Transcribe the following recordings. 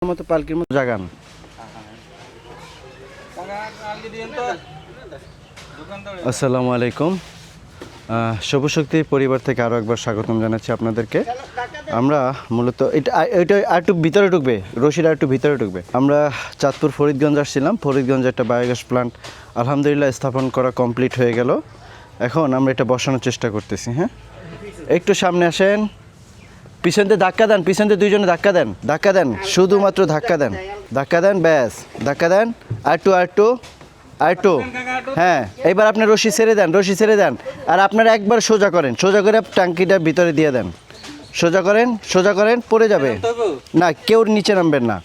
মতো পালকির মতো জাগান। আসসালামু আলাইকুম। শুভশক্তি পরিবার থেকে আরও একবার স্বাগতম জানাচ্ছি আপনাদেরকে। আমরা মূলত এটা একটু ভিতরে ঢুকবে, রশিদ একটু ভিতরে ঢুকবে। আমরা চাঁদপুর ফরিদগঞ্জ আসছিলাম। ফরিদগঞ্জে একটা বায়োগ্যাস প্লান্ট আলহামদুলিল্লাহ স্থাপন করা কমপ্লিট হয়ে গেল। এখন আমরা এটা বসানোর চেষ্টা করতেছি। হ্যাঁ, একটু সামনে আসেন। পিছন দিয়ে ধাক্কা দেন, পিছন দিয়ে দুইজনে ধাক্কা দেন, শুধুমাত্র ধাক্কা দেন, ব্যাস ধাক্কা দেন। আর একটু হ্যাঁ, এইবার আপনি রশি ছেড়ে দেন আর আপনারা একবার সোজা করে ট্যাঙ্কিটা ভিতরে দিয়ে দেন। সোজা করেন, পড়ে যাবে না, কেউ নিচে নামবেন না।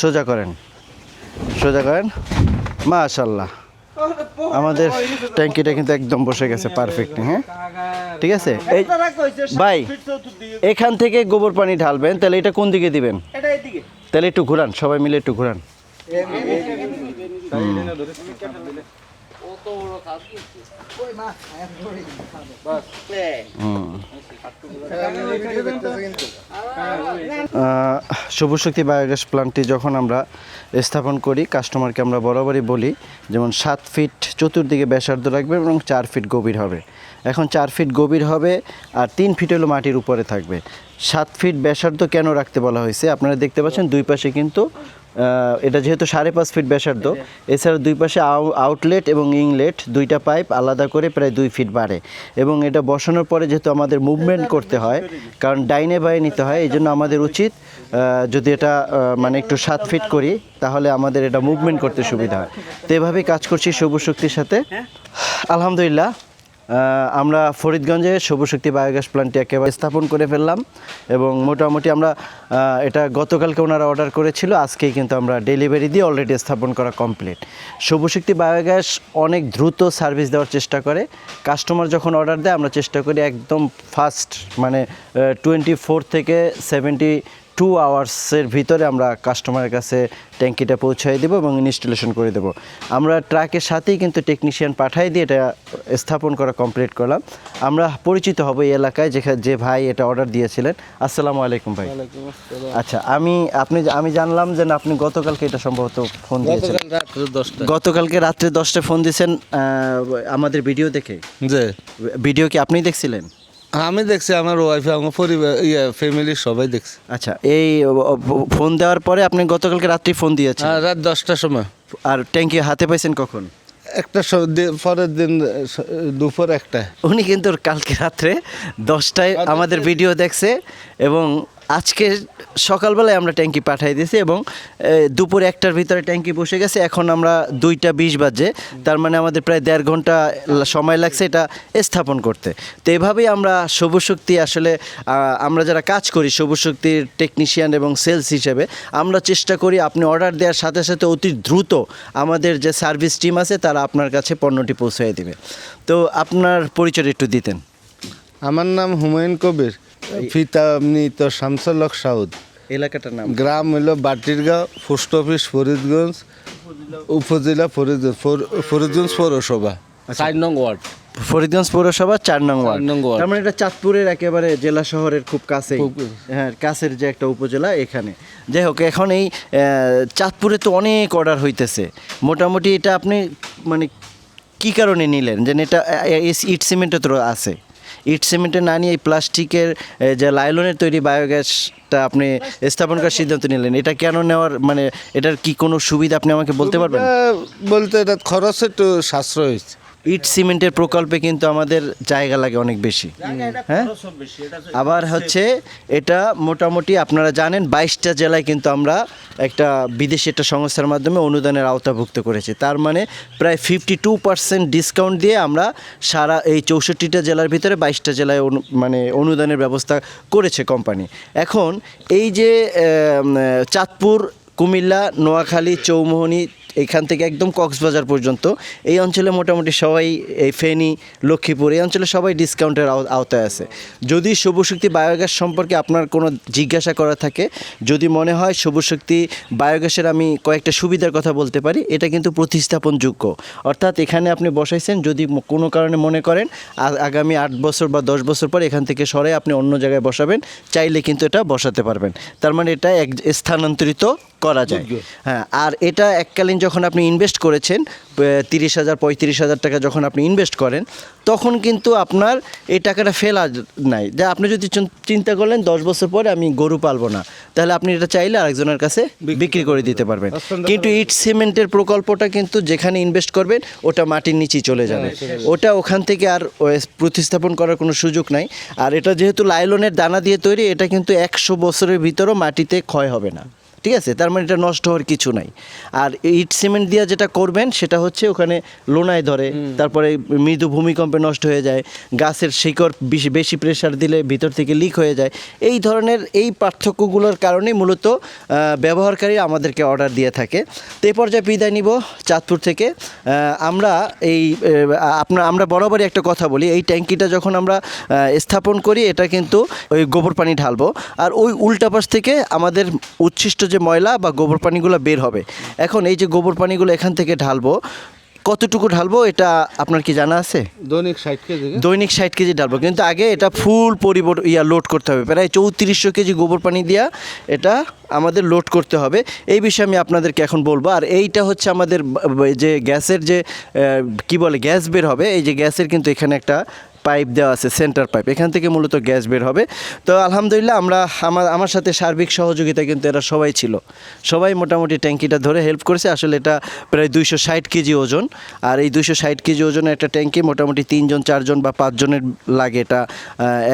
সোজা করেন। মাশাআল্লাহ, আমাদের ট্যাঙ্কিটা কিন্তু একদম বসে গেছে পারফেক্ট। হ্যাঁ, ঠিক আছে। এই ভাই, এখান থেকে গোবর পানি ঢালবেন, তাহলে এটা কোন দিকে দিবেন? তাহলে একটু ঘুরান, সবাই মিলে একটু ঘুরান। শুভশক্তি বায়োগ্যাস প্ল্যান্টটি যখন আমরা স্থাপন করি, কাস্টমারকে আমরা বরাবরই বলি যেমন 7 ফিট চতুর্দিকে ব্যাসার্ধ রাখবে এবং 4 ফিট গভীর হবে। এখন 4 ফিট গভীর হবে আর 3 ফিট হলো মাটির উপরে থাকবে। 7 ফিট ব্যাসার্ধ কেন রাখতে বলা হয়েছে? আপনারা দেখতে পাচ্ছেন দুই পাশে কিন্তু এটা যেহেতু 5.5 ফিট ব্যাসার্ধ, এছাড়া দুই পাশে আউটলেট এবং ইনলেট দুইটা পাইপ আলাদা করে প্রায় 2 ফিট বাড়ে। এবং এটা বসানোর পরে যেহেতু আমাদের মুভমেন্ট করতে হয়, কারণ ডাইনে বায়ে নিতে হয়, এই জন্য আমাদের উচিত যদি এটা মানে একটু 7 ফিট করি তাহলে আমাদের এটা মুভমেন্ট করতে সুবিধা হয়। তো এভাবেই কাজ করছি শুভশক্তির সাথে। আলহামদুলিল্লাহ, আমরা ফরিদগঞ্জে শুভশক্তি বায়োগ্যাস প্ল্যান্টটি একেবারে স্থাপন করে ফেললাম এবং মোটামুটি আমরা এটা গতকালকে ওনারা অর্ডার করেছিল, আজকেই কিন্তু আমরা ডেলিভারি দিয়ে অলরেডি স্থাপন করা কমপ্লিট। শুভশক্তি বায়োগ্যাস অনেক দ্রুত সার্ভিস দেওয়ার চেষ্টা করে। কাস্টমার যখন অর্ডার দেয় আমরা চেষ্টা করি একদম ফাস্ট, মানে 24 থেকে 72 আওয়ার্সের ভিতরে আমরা কাস্টমারের কাছে ট্যাঙ্কিটা পৌঁছাই দেবো এবং ইনস্টলেশন করে দেবো। আমরা ট্রাকের সাথেই কিন্তু টেকনিশিয়ান পাঠাই দিয়ে এটা স্থাপন করা কমপ্লিট করলাম। আমরা পরিচিত হব এই এলাকায়, যে ভাই এটা অর্ডার দিয়েছিলেন। আসসালামু আলাইকুম ভাই। আচ্ছা, আমি জানলাম যে আপনি গতকালকে এটা সম্ভবত ফোন দিয়েছেন। গতকালকে রাত্রে 10টায় ফোন দিয়েছেন আমাদের ভিডিও দেখে। ভিডিও কি আপনি দেখছিলেন? আমি দেখছি, আমার ওয়াইফ, আমার পরিবার, ফ্যামিলির সবাই দেখছে। আচ্ছা, এই ফোন দেওয়ার পরে আপনি গতকালকে রাত্রি ফোন দিয়েছেন? রাত 10টার সময়। আর ট্যাঙ্কি হাতে পাইছেন কখন? পরের দিন দুপুর 1টায়। উনি কিন্তু কালকে রাত্রে 10টায় আমাদের ভিডিও দেখছে এবং আজকে সকালবেলায় আমরা ট্যাঙ্কি পাঠিয়ে দিয়েছি এবং দুপুর 1টার ভিতরে ট্যাঙ্কি বসে গেছে। এখন আমরা 2টা 20 বাজে, তার মানে আমাদের প্রায় 1.5 ঘন্টা সময় লাগছে এটা স্থাপন করতে। তো এভাবেই আমরা শুভশক্তি আসলে আমরা যারা কাজ করি শুভশক্তির টেকনিশিয়ান এবং সেলস হিসেবে আমরা চেষ্টা করি আপনি অর্ডার দেওয়ার সাথে সাথে অতি দ্রুত আমাদের যে সার্ভিস টিম আছে তারা আপনার কাছে পণ্যটি পৌঁছে দেবে। তো আপনার পরিচয় একটু দিতেন। আমার নাম হুমায়ুন কবির, পিতা মৃত শামসুল হক সাউদ। এলাকাটার নাম? গ্রাম হইল বাটিরগাঁও, পোস্ট অফিস ফরিদগঞ্জ, উপজেলা ফরিদগঞ্জ পৌরসভা, 4 নং ওয়ার্ড। ফরিদগঞ্জ পৌরসভা 4 নং ওয়ার্ড। তার মানে এটা চাঁদপুরের একেবারে জেলা শহরের খুব কাছে, হ্যাঁ, কাছের যে একটা উপজেলা এখানে। যাই হোক, এখন এই চাঁদপুরে তো অনেক অর্ডার হইতেছে। মোটামুটি এটা আপনি মানে কি কারণে নিলেন? যে এটা ইট সিমেন্টে তো আছে, ইট সিমেন্টে না নিয়ে এই প্লাস্টিকের যে লাইলনের তৈরি বায়োগ্যাসটা আপনি স্থাপন করার সিদ্ধান্ত নিলেন, এটা কেন নেওয়ার, মানে এটার কি কোনো সুবিধা আপনি আমাকে বলতে পারবেন? বলতে এটা খরচ একটু সাশ্রয় হয়েছে। ইট সিমেন্টের প্রকল্পে কিন্তু আমাদের জায়গা লাগে অনেক বেশি, হ্যাঁ। আবার হচ্ছে এটা মোটামুটি আপনারা জানেন 22টা জেলায় কিন্তু আমরা একটা বিদেশি একটা সংস্থার মাধ্যমে অনুদানের আওতাভুক্ত করেছি। তার মানে প্রায় 52% ডিসকাউন্ট দিয়ে আমরা সারা এই 64টা জেলার ভিতরে 22টা জেলায় মানে অনুদানের ব্যবস্থা করেছে কোম্পানি। এখন এই যে চাঁদপুর, কুমিল্লা, নোয়াখালী, চৌমোহনী এখান থেকে একদম কক্সবাজার পর্যন্ত এই অঞ্চলে মোটামুটি সবাই, এই ফেনী, লক্ষ্মীপুর এই অঞ্চলে সবাই ডিসকাউন্টের আওতায় আছে। যদি সৌরশক্তি বায়োগ্যাস সম্পর্কে আপনার কোনো জিজ্ঞাসা করা থাকে, যদি মনে হয় সৌরশক্তি বায়োগ্যাসের আমি কয়েকটা সুবিধার কথা বলতে পারি, এটা কিন্তু প্রতিস্থাপনযোগ্য। অর্থাৎ এখানে আপনি বসাইছেন, যদি কোনো কারণে মনে করেন আগামী 8 বছর বা 10 বছর পর এখান থেকে সরে আপনি অন্য জায়গায় বসাবেন, চাইলে কিন্তু এটা বসাতে পারবেন। তার মানে এটা স্থানান্তরিত করা যায়। হ্যাঁ, আর এটা এককালীন যখন আপনি ইনভেস্ট করেছেন 30,000 35,000 টাকা যখন আপনি ইনভেস্ট করেন, তখন কিন্তু আপনার এই টাকাটা ফেলা নাই। যে আপনি যদি চিন্তা করলেন 10 বছর পরে আমি গরু পালবো না, তাহলে আপনি এটা চাইলে আরেকজনের কাছে বিক্রি করে দিতে পারবেন। কিন্তু ইট সিমেন্টের প্রকল্পটা কিন্তু যেখানে ইনভেস্ট করবেন ওটা মাটির নিচেই চলে যাবে, ওটা ওখান থেকে আর প্রতিস্থাপন করার কোনো সুযোগ নাই। আর এটা যেহেতু লাইলনের দানা দিয়ে তৈরি, এটা কিন্তু 100 বছরের ভিতরও মাটিতে ক্ষয় হবে না, ঠিক আছে? তার মানে এটা নষ্ট হওয়ার কিছু নাই। আর ইট সিমেন্ট দিয়ে যেটা করবেন সেটা হচ্ছে ওখানে লোনায় ধরে, তারপরে মৃদু ভূমিকম্পে নষ্ট হয়ে যায়, গাছের শিকড় বেশি প্রেশার দিলে ভিতর থেকে লিক হয়ে যায়। এই ধরনের এই পার্থক্যগুলোর কারণে মূলত ব্যবহারকারী আমাদেরকে অর্ডার দিয়ে থাকে। তো এই পর্যায়ে বিদায় নিব চাঁদপুর থেকে। আমরা আমরা বরাবরই একটা কথা বলি, এই ট্যাঙ্কিটা যখন আমরা স্থাপন করি, এটা কিন্তু ওই গোবর পানি ঢালবো, আর ওই উল্টা পাশ থেকে আমাদের উচ্ছিষ্ট যে ময়লা বা গোবর পানিগুলো বের হবে। এখন এই যে গোবর পানিগুলো এখান থেকে ঢালবো, কতটুকু ঢালবো এটা আপনার কি জানা আছে? দৈনিক 60 কেজি। দৈনিক 60 কেজি ঢালবো, কিন্তু আগে এটা ফুল লোড করতে হবে। প্রায় 3400 কেজি গোবর পানি দিয়া এটা আমাদের লোড করতে হবে। এই বিষয়ে আমি আপনাদেরকে এখন বলবো। আর এইটা হচ্ছে আমাদের যে গ্যাসের যে কি বলে গ্যাস বের হবে, এই যে গ্যাসের কিন্তু এখানে একটা পাইপ দেওয়া আছে, সেন্টার পাইপ, এখান থেকে মূলত গ্যাস বের হবে। তো আলহামদুলিল্লাহ আমার সাথে সার্বিক সহযোগিতা কিন্তু এরা সবাই ছিল, সবাই মোটামুটি ট্যাঙ্কিটা ধরে হেল্প করেছে। আসলে এটা প্রায় 260 কেজি ওজন, আর এই 260 কেজি ওজনের একটা ট্যাঙ্কি মোটামুটি 3 জন 4 জন বা 5 জনের লাগে এটা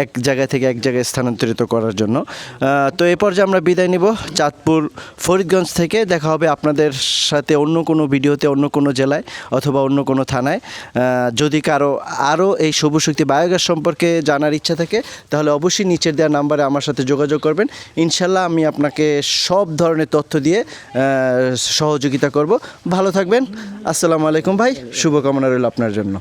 এক জায়গা থেকে এক জায়গায় স্থানান্তরিত করার জন্য। তো এই পর্যায়ে আমরা বিদায় নিব চাঁদপুর ফরিদগঞ্জ থেকে। দেখা হবে আপনাদের সাথে অন্য কোনো ভিডিওতে, অন্য কোনো জেলায় অথবা অন্য কোনো থানায়। যদি কারো আরও এই সৌরশক্তি বায়োগ্যাস সম্পর্কে জানার ইচ্ছা থাকে, তাহলে অবশ্যই নিচের দেওয়া নাম্বারে আমার সাথে যোগাযোগ করবেন। ইনশাল্লাহ আমি আপনাকে সব ধরনের তথ্য দিয়ে সহযোগিতা করব। ভালো থাকবেন। আসসালামু আলাইকুম ভাই, শুভকামনা রইল আপনার জন্য।